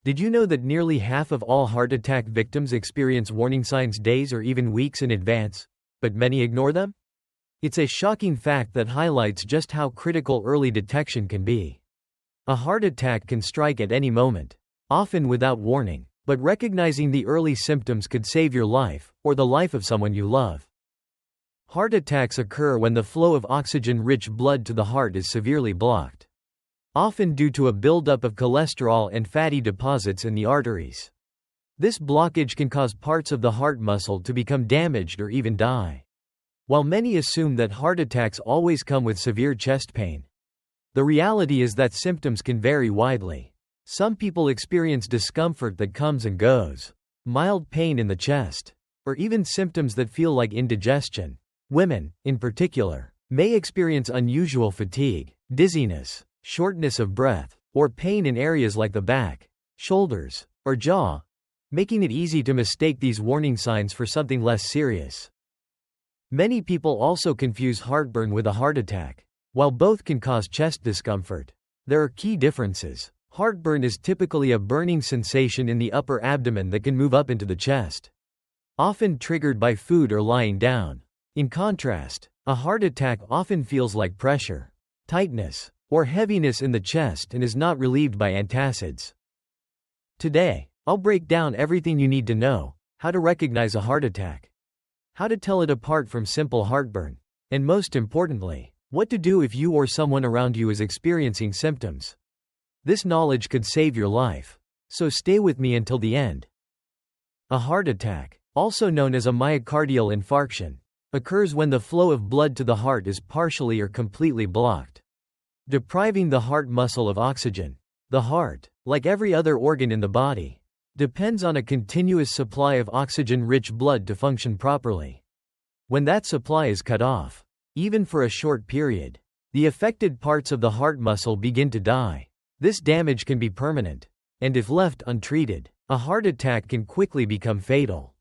Did you know that nearly half of all heart attack victims experience warning signs days or even weeks in advance, but many ignore them? It's a shocking fact that highlights just how critical early detection can be. A heart attack can strike at any moment, often without warning, but recognizing the early symptoms could save your life, or the life of someone you love. Heart attacks occur when the flow of oxygen-rich blood to the heart is severely blocked, often due to a buildup of cholesterol and fatty deposits in the arteries. This blockage can cause parts of the heart muscle to become damaged or even die. While many assume that heart attacks always come with severe chest pain, the reality is that symptoms can vary widely. Some people experience discomfort that comes and goes, mild pain in the chest, or even symptoms that feel like indigestion. Women, in particular, may experience unusual fatigue, dizziness, shortness of breath, or pain in areas like the back, shoulders, or jaw, making it easy to mistake these warning signs for something less serious. Many people also confuse heartburn with a heart attack. While both can cause chest discomfort, there are key differences. Heartburn is typically a burning sensation in the upper abdomen that can move up into the chest, often triggered by food or lying down. In contrast, a heart attack often feels like pressure, tightness, or heaviness in the chest and is not relieved by antacids. Today, I'll break down everything you need to know: how to recognize a heart attack, how to tell it apart from simple heartburn, and most importantly, what to do if you or someone around you is experiencing symptoms. This knowledge could save your life, so stay with me until the end. A heart attack, also known as a myocardial infarction, occurs when the flow of blood to the heart is partially or completely blocked, depriving the heart muscle of oxygen. The heart, like every other organ in the body, depends on a continuous supply of oxygen-rich blood to function properly. When that supply is cut off, even for a short period, the affected parts of the heart muscle begin to die. This damage can be permanent, and if left untreated, a heart attack can quickly become fatal.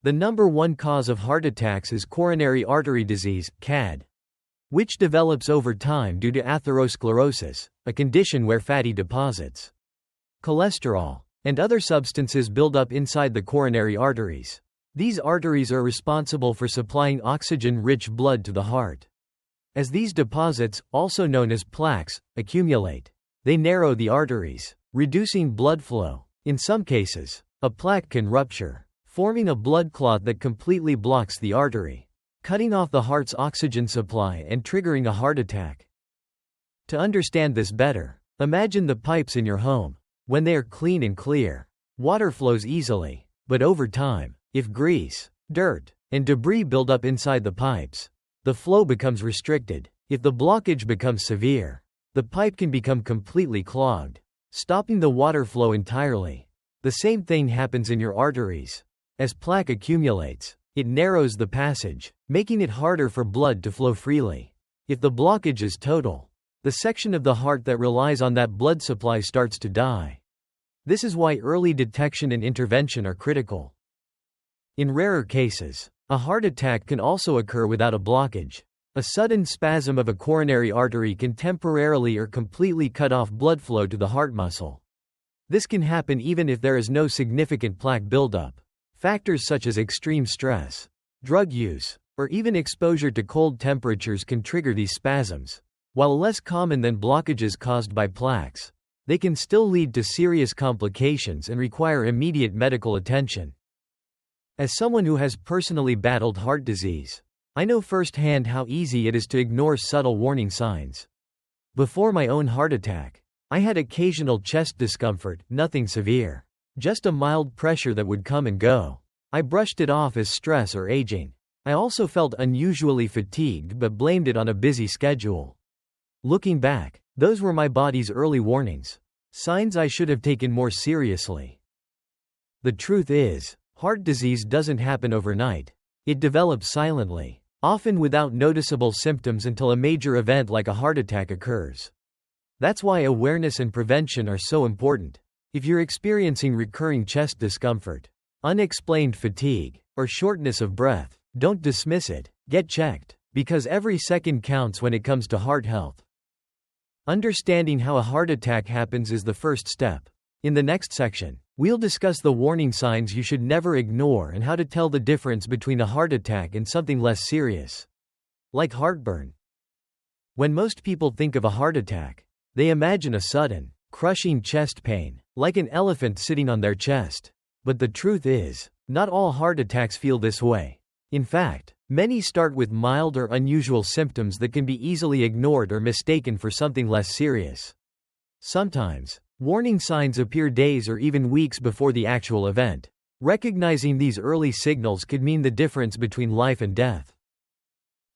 The number one cause of heart attacks is coronary artery disease, CAD, which develops over time due to atherosclerosis, a condition where fatty deposits, cholesterol, and other substances build up inside the coronary arteries. These arteries are responsible for supplying oxygen-rich blood to the heart. As these deposits, also known as plaques, accumulate, they narrow the arteries, reducing blood flow. In some cases, a plaque can rupture, forming a blood clot that completely blocks the artery, cutting off the heart's oxygen supply and triggering a heart attack. To understand this better, imagine the pipes in your home. When they are clean and clear, water flows easily, but over time, if grease, dirt, and debris build up inside the pipes, the flow becomes restricted. If the blockage becomes severe, the pipe can become completely clogged, stopping the water flow entirely. The same thing happens in your arteries. As plaque accumulates, it narrows the passage, making it harder for blood to flow freely. If the blockage is total, the section of the heart that relies on that blood supply starts to die. This is why early detection and intervention are critical. In rarer cases, a heart attack can also occur without a blockage. A sudden spasm of a coronary artery can temporarily or completely cut off blood flow to the heart muscle. This can happen even if there is no significant plaque buildup. Factors such as extreme stress, drug use, or even exposure to cold temperatures can trigger these spasms. While less common than blockages caused by plaques, they can still lead to serious complications and require immediate medical attention. As someone who has personally battled heart disease, I know firsthand how easy it is to ignore subtle warning signs. Before my own heart attack, I had occasional chest discomfort, nothing severe, just a mild pressure that would come and go. I brushed it off as stress or aging. I also felt unusually fatigued but blamed it on a busy schedule. Looking back, those were my body's early warnings, signs I should have taken more seriously. The truth is, heart disease doesn't happen overnight. It develops silently, often without noticeable symptoms until a major event like a heart attack occurs. That's why awareness and prevention are so important. If you're experiencing recurring chest discomfort, unexplained fatigue, or shortness of breath, don't dismiss it. Get checked, because every second counts when it comes to heart health. Understanding how a heart attack happens is the first step. In the next section, we'll discuss the warning signs you should never ignore and how to tell the difference between a heart attack and something less serious, like heartburn. When most people think of a heart attack, they imagine a sudden, crushing chest pain, like an elephant sitting on their chest. But the truth is, not all heart attacks feel this way. In fact, many start with mild or unusual symptoms that can be easily ignored or mistaken for something less serious. Sometimes, warning signs appear days or even weeks before the actual event. Recognizing these early signals could mean the difference between life and death.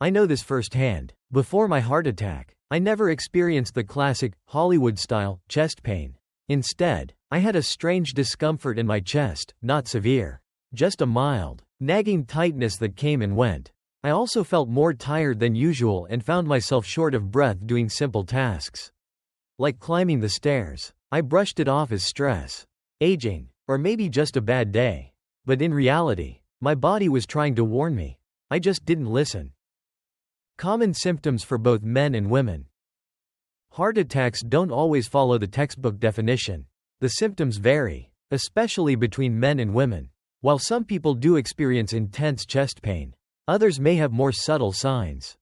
I know this firsthand. Before my heart attack, I never experienced the classic, Hollywood-style, chest pain. Instead, I had a strange discomfort in my chest, not severe. Just a mild, nagging tightness that came and went. I also felt more tired than usual and found myself short of breath doing simple tasks, like climbing the stairs. I brushed it off as stress, aging, or maybe just a bad day. But in reality, my body was trying to warn me. I just didn't listen. Common symptoms for both men and women. Heart attacks don't always follow the textbook definition. The symptoms vary, especially between men and women. While some people do experience intense chest pain, others may have more subtle signs.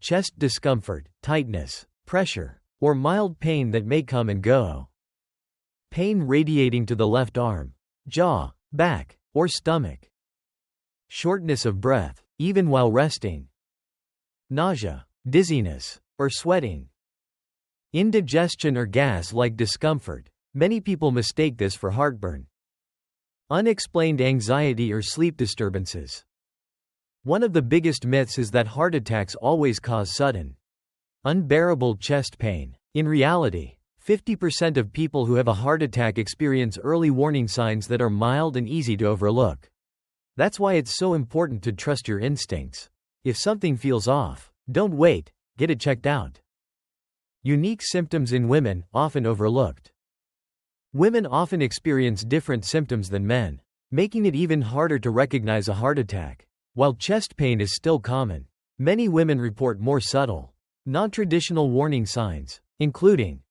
Chest discomfort, tightness, pressure, or mild pain that may come and go. Pain radiating to the left arm, jaw, back, or stomach. Shortness of breath, even while resting. Nausea, dizziness, or sweating. Indigestion or gas-like discomfort. Many people mistake this for heartburn. Unexplained anxiety or sleep disturbances. One of the biggest myths is that heart attacks always cause sudden, unbearable chest pain. In reality, 50% of people who have a heart attack experience early warning signs that are mild and easy to overlook. That's why it's so important to trust your instincts. If something feels off, don't wait, get it checked out. Unique symptoms in women, often overlooked. Women often experience different symptoms than men, making it even harder to recognize a heart attack. While chest pain is still common, many women report more subtle, non-traditional warning signs, including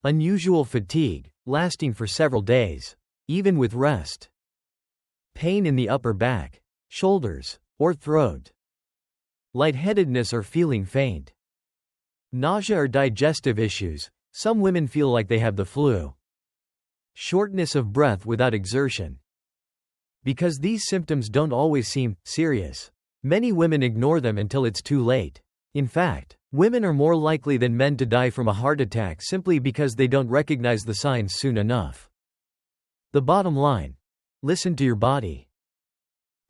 unusual fatigue, lasting for several days, even with rest. Pain in the upper back, shoulders, or throat. Lightheadedness or feeling faint. Nausea or digestive issues. Some women feel like they have the flu. Shortness of breath without exertion. Because these symptoms don't always seem serious, many women ignore them until it's too late. In fact, women are more likely than men to die from a heart attack simply because they don't recognize the signs soon enough. The bottom line: listen to your body.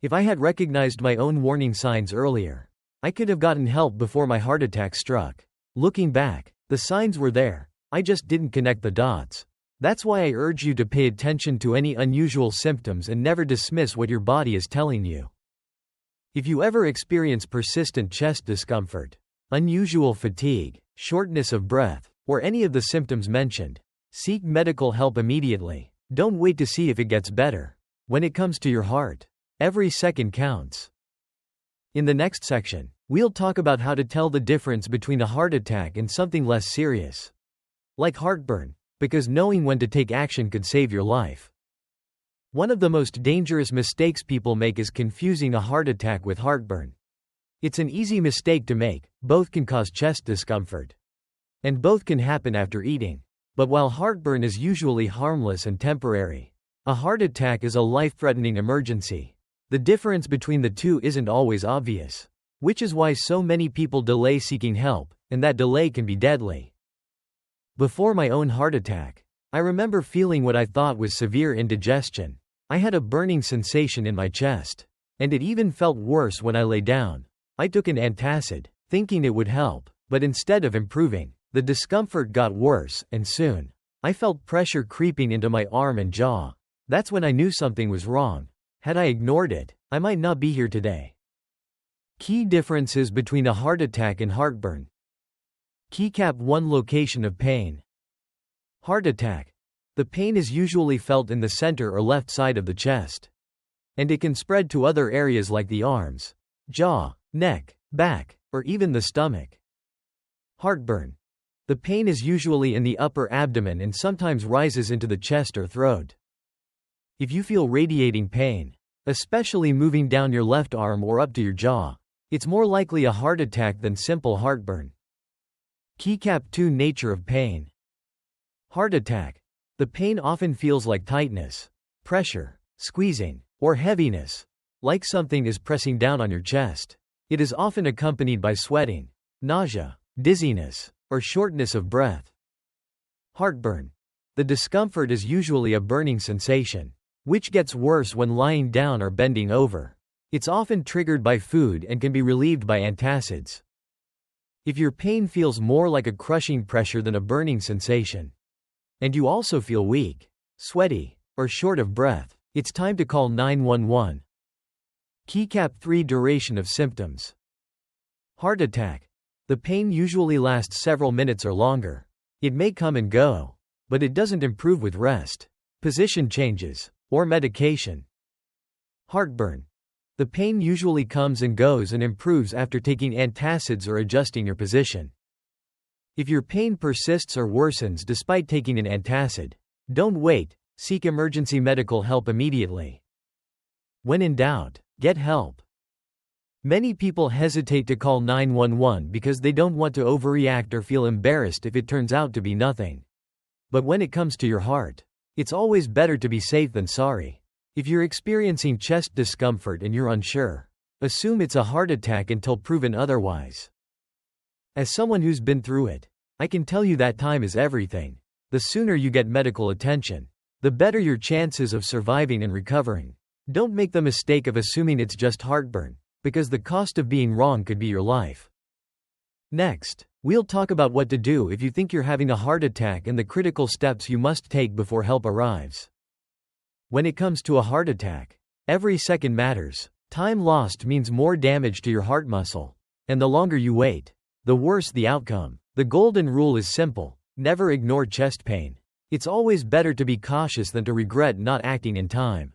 If I had recognized my own warning signs earlier, I could have gotten help before my heart attack struck. Looking back, the signs were there, I just didn't connect the dots. That's why I urge you to pay attention to any unusual symptoms and never dismiss what your body is telling you. If you ever experience persistent chest discomfort, unusual fatigue, shortness of breath, or any of the symptoms mentioned, seek medical help immediately. Don't wait to see if it gets better. When it comes to your heart, every second counts. In the next section, we'll talk about how to tell the difference between a heart attack and something less serious, like heartburn, because knowing when to take action could save your life. One of the most dangerous mistakes people make is confusing a heart attack with heartburn. It's an easy mistake to make. Both can cause chest discomfort, and both can happen after eating. But while heartburn is usually harmless and temporary, a heart attack is a life-threatening emergency. The difference between the two isn't always obvious, which is why so many people delay seeking help, and that delay can be deadly. Before my own heart attack, I remember feeling what I thought was severe indigestion. I had a burning sensation in my chest, and it even felt worse when I lay down. I took an antacid, thinking it would help, but instead of improving, the discomfort got worse, and soon, I felt pressure creeping into my arm and jaw. That's when I knew something was wrong. Had I ignored it, I might not be here today. Key differences between a heart attack and heartburn. Keycap 1: Location of pain. Heart attack. The pain is usually felt in the center or left side of the chest, and it can spread to other areas like the arms, jaw, neck, back, or even the stomach. Heartburn. The pain is usually in the upper abdomen and sometimes rises into the chest or throat. If you feel radiating pain, especially moving down your left arm or up to your jaw, it's more likely a heart attack than simple heartburn. Keycap 2 Nature of pain. Heart attack. The pain often feels like tightness, pressure, squeezing, or heaviness, like something is pressing down on your chest. It is often accompanied by sweating, nausea, dizziness, or shortness of breath. Heartburn. The discomfort is usually a burning sensation, which gets worse when lying down or bending over. It's often triggered by food and can be relieved by antacids. If your pain feels more like a crushing pressure than a burning sensation, and you also feel weak, sweaty, or short of breath, it's time to call 911. Keycap 3 Duration of symptoms. Heart attack. The pain usually lasts several minutes or longer. It may come and go, but it doesn't improve with rest, position changes, or medication. Heartburn. The pain usually comes and goes and improves after taking antacids or adjusting your position. If your pain persists or worsens despite taking an antacid, don't wait, seek emergency medical help immediately. When in doubt, get help. Many people hesitate to call 911 because they don't want to overreact or feel embarrassed if it turns out to be nothing. But when it comes to your heart, it's always better to be safe than sorry. If you're experiencing chest discomfort and you're unsure, assume it's a heart attack until proven otherwise. As someone who's been through it, I can tell you that time is everything. The sooner you get medical attention, the better your chances of surviving and recovering. Don't make the mistake of assuming it's just heartburn, because the cost of being wrong could be your life. Next, we'll talk about what to do if you think you're having a heart attack and the critical steps you must take before help arrives. When it comes to a heart attack, every second matters. Time lost means more damage to your heart muscle, and the longer you wait, the worse the outcome. The golden rule is simple: never ignore chest pain. It's always better to be cautious than to regret not acting in time.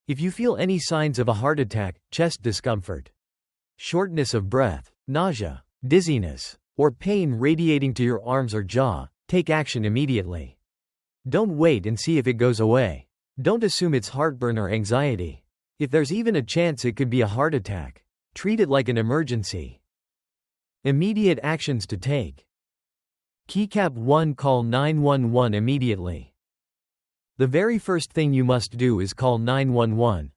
If you feel any signs of a heart attack, chest discomfort, shortness of breath, nausea, dizziness, or pain radiating to your arms or jaw, take action immediately. Don't wait and see if it goes away. Don't assume it's heartburn or anxiety. If there's even a chance it could be a heart attack, treat it like an emergency. Immediate actions to take. Keycap 1 Call 911 immediately. The very first thing you must do is call 911.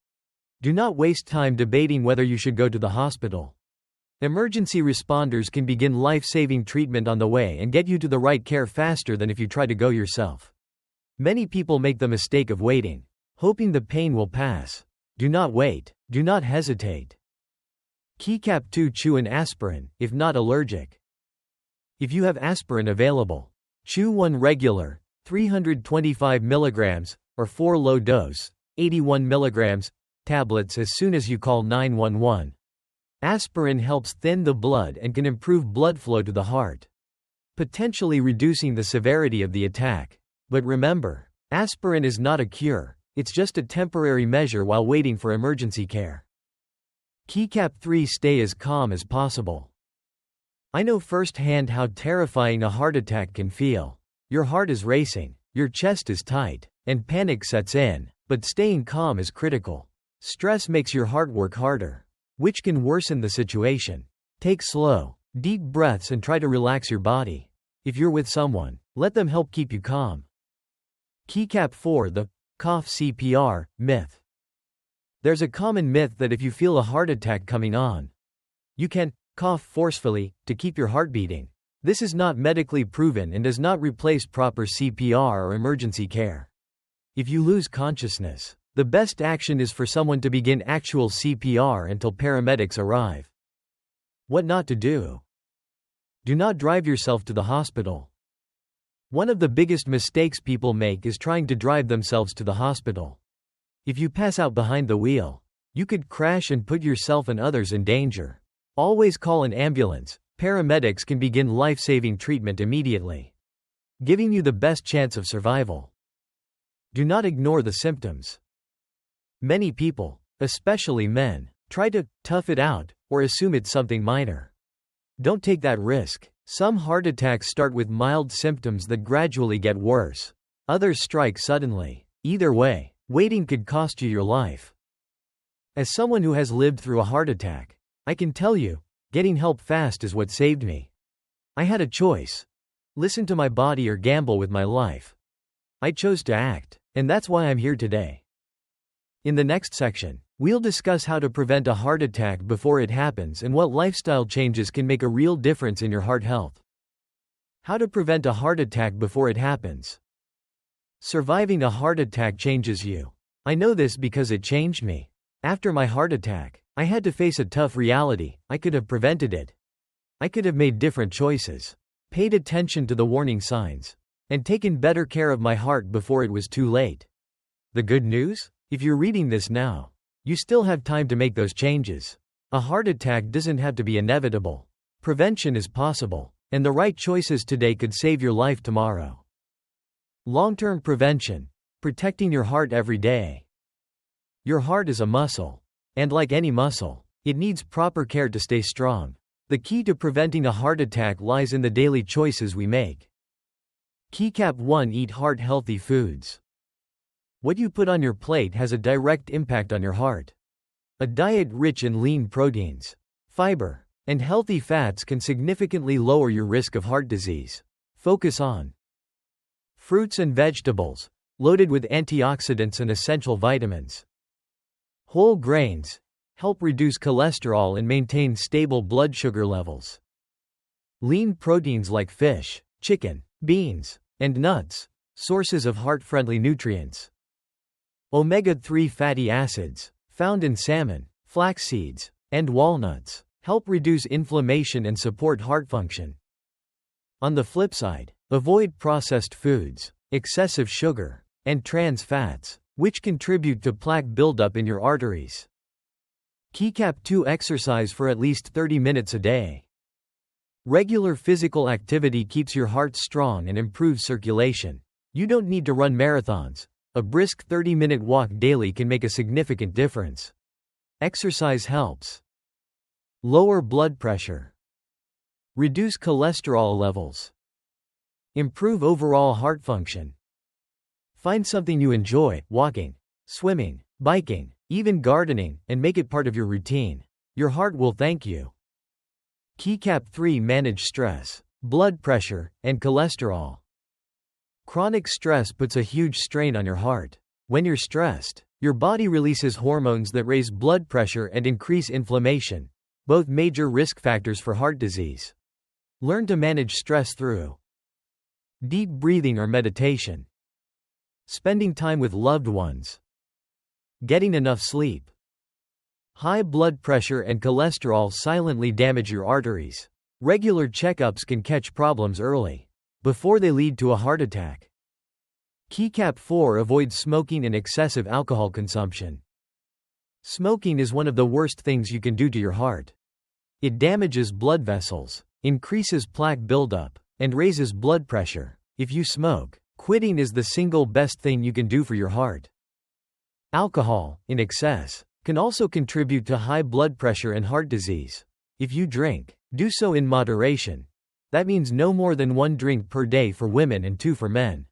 Do not waste time debating whether you should go to the hospital. Emergency responders can begin life-saving treatment on the way and get you to the right care faster than if you try to go yourself. Many people make the mistake of waiting, hoping the pain will pass. Do not wait. Do not hesitate. Keycap 2 Chew an aspirin, if not allergic. If you have aspirin available, chew one regular, 325 mg, or 4 low-dose, 81 mg, tablets as soon as you call 911. Aspirin helps thin the blood and can improve blood flow to the heart, potentially reducing the severity of the attack. But remember, aspirin is not a cure, it's just a temporary measure while waiting for emergency care. Keycap 3 Stay as calm as possible. I know firsthand how terrifying a heart attack can feel. Your heart is racing, your chest is tight, and panic sets in, but staying calm is critical. Stress makes your heart work harder, which can worsen the situation. Take slow, deep breaths and try to relax your body. If you're with someone, let them help keep you calm. Keycap 4 The cough CPR myth. There's a common myth that if you feel a heart attack coming on, you can cough forcefully to keep your heart beating. This is not medically proven and does not replace proper CPR or emergency care. If you lose consciousness, the best action is for someone to begin actual CPR until paramedics arrive. What not to do? Do not drive yourself to the hospital. One of the biggest mistakes people make is trying to drive themselves to the hospital. If you pass out behind the wheel, you could crash and put yourself and others in danger. Always call an ambulance. Paramedics can begin life-saving treatment immediately, giving you the best chance of survival. Do not ignore the symptoms. Many people, especially men, try to tough it out or assume it's something minor. Don't take that risk. Some heart attacks start with mild symptoms that gradually get worse. Others strike suddenly. Either way, waiting could cost you your life. As someone who has lived through a heart attack, I can tell you, getting help fast is what saved me. I had a choice. Listen to my body or gamble with my life. I chose to act, and that's why I'm here today. In the next section, we'll discuss how to prevent a heart attack before it happens and what lifestyle changes can make a real difference in your heart health. How to prevent a heart attack before it happens. Surviving a heart attack changes you. I know this because it changed me. After my heart attack, I had to face a tough reality. I could have prevented it. I could have made different choices, paid attention to the warning signs, and taken better care of my heart before it was too late. The good news? If you're reading this now, you still have time to make those changes. A heart attack doesn't have to be inevitable. Prevention is possible, and the right choices today could save your life tomorrow. Long-term prevention. Protecting your heart every day. Your heart is a muscle, and like any muscle, it needs proper care to stay strong. The key to preventing a heart attack lies in the daily choices we make. Keycap 1. Eat heart-healthy foods. What you put on your plate has a direct impact on your heart. A diet rich in lean proteins, fiber, and healthy fats can significantly lower your risk of heart disease. Focus on fruits and vegetables, loaded with antioxidants and essential vitamins. Whole grains help reduce cholesterol and maintain stable blood sugar levels. Lean proteins like fish, chicken, beans, and nuts, sources of heart-friendly nutrients. Omega-3 fatty acids, found in salmon, flax seeds, and walnuts, help reduce inflammation and support heart function. On the flip side, avoid processed foods, excessive sugar, and trans fats, which contribute to plaque buildup in your arteries. Keycap 2. Exercise for at least 30 minutes a day. Regular physical activity keeps your heart strong and improves circulation. You don't need to run marathons. A brisk 30-minute walk daily can make a significant difference. Exercise helps lower blood pressure, reduce cholesterol levels, improve overall heart function. Find something you enjoy, walking, swimming, biking, even gardening, and make it part of your routine. Your heart will thank you. Keycap 3. Manage stress, blood pressure, and cholesterol. Chronic stress puts a huge strain on your heart. When you're stressed, your body releases hormones that raise blood pressure and increase inflammation, both major risk factors for heart disease. Learn to manage stress through deep breathing or meditation, spending time with loved ones, getting enough sleep. High blood pressure and cholesterol silently damage your arteries. Regular checkups can catch problems early, before they lead to a heart attack. Keycap 4. Avoid smoking and excessive alcohol consumption. Smoking is one of the worst things you can do to your heart. It damages blood vessels, increases plaque buildup, and raises blood pressure. If you smoke, quitting is the single best thing you can do for your heart. Alcohol, in excess, can also contribute to high blood pressure and heart disease. If you drink, do so in moderation. That means no more than 1 drink per day for women and 2 for men.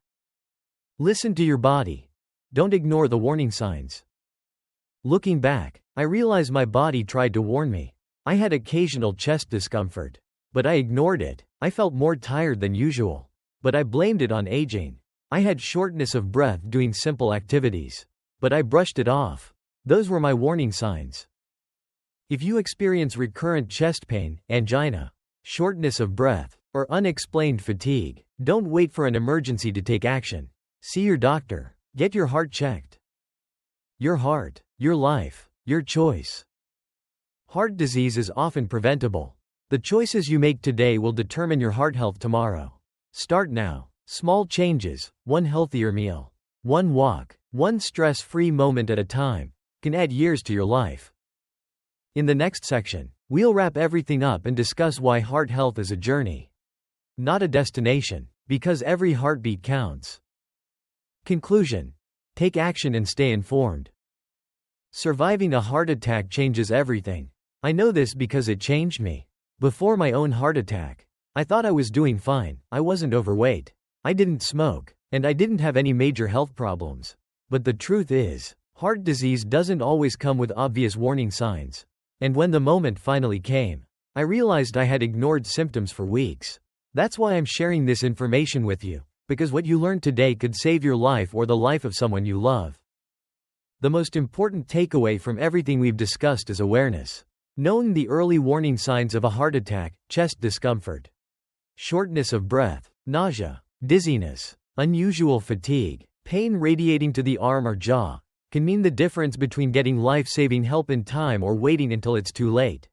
Listen to your body. Don't ignore the warning signs. Looking back, I realize my body tried to warn me. I had occasional chest discomfort, but I ignored it. I felt more tired than usual, but I blamed it on aging. I had shortness of breath doing simple activities, but I brushed it off. Those were my warning signs. If you experience recurrent chest pain, angina, shortness of breath, or unexplained fatigue, don't wait for an emergency to take action. See your doctor. Get your heart checked. Your heart, your life, your choice. Heart disease is often preventable. The choices you make today will determine your heart health tomorrow. Start now. Small changes, 1 healthier meal, 1 walk, 1 stress-free moment at a time, can add years to your life. In the next section, we'll wrap everything up and discuss why heart health is a journey, not a destination, because every heartbeat counts. Conclusion. Take action and stay informed. Surviving a heart attack changes everything. I know this because it changed me. Before my own heart attack, I thought I was doing fine, I wasn't overweight. I didn't smoke, and I didn't have any major health problems. But the truth is, heart disease doesn't always come with obvious warning signs. And when the moment finally came, I realized I had ignored symptoms for weeks. That's why I'm sharing this information with you, because what you learn today could save your life or the life of someone you love. The most important takeaway from everything we've discussed is awareness. Knowing the early warning signs of a heart attack: chest discomfort, shortness of breath, nausea, dizziness, unusual fatigue, pain radiating to the arm or jaw, can mean the difference between getting life-saving help in time or waiting until it's too late.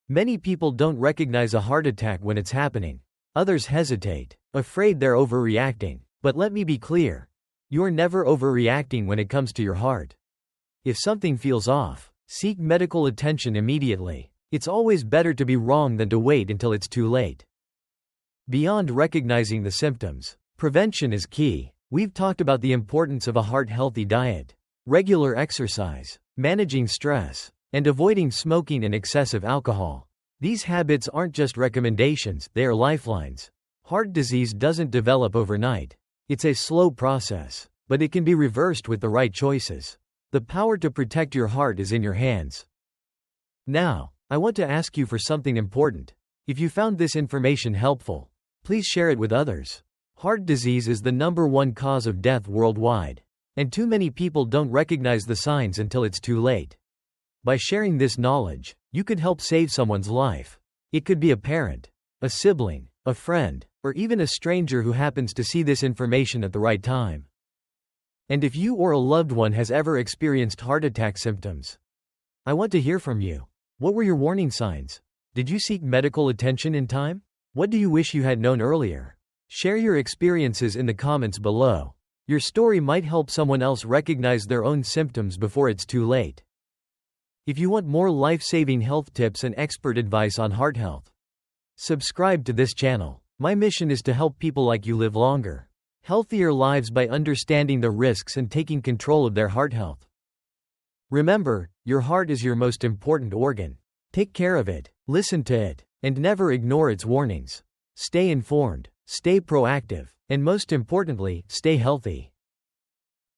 Many people don't recognize a heart attack when it's happening. Others hesitate, afraid they're overreacting. But let me be clear. You're never overreacting when it comes to your heart. If something feels off, seek medical attention immediately. It's always better to be wrong than to wait until it's too late. Beyond recognizing the symptoms, prevention is key. We've talked about the importance of a heart-healthy diet, regular exercise, managing stress, and avoiding smoking and excessive alcohol. These habits aren't just recommendations, they are lifelines. Heart disease doesn't develop overnight. It's a slow process, but it can be reversed with the right choices. The power to protect your heart is in your hands. Now, I want to ask you for something important. If you found this information helpful, please share it with others. Heart disease is the #1 cause of death worldwide, and too many people don't recognize the signs until it's too late. By sharing this knowledge, you could help save someone's life. It could be a parent, a sibling, a friend, or even a stranger who happens to see this information at the right time. And if you or a loved one has ever experienced heart attack symptoms, I want to hear from you. What were your warning signs? Did you seek medical attention in time? What do you wish you had known earlier? Share your experiences in the comments below. Your story might help someone else recognize their own symptoms before it's too late. If you want more life-saving health tips and expert advice on heart health, subscribe to this channel. My mission is to help people like you live longer, healthier lives by understanding the risks and taking control of their heart health. Remember, your heart is your most important organ. Take care of it, listen to it, and never ignore its warnings. Stay informed, stay proactive, and most importantly, stay healthy.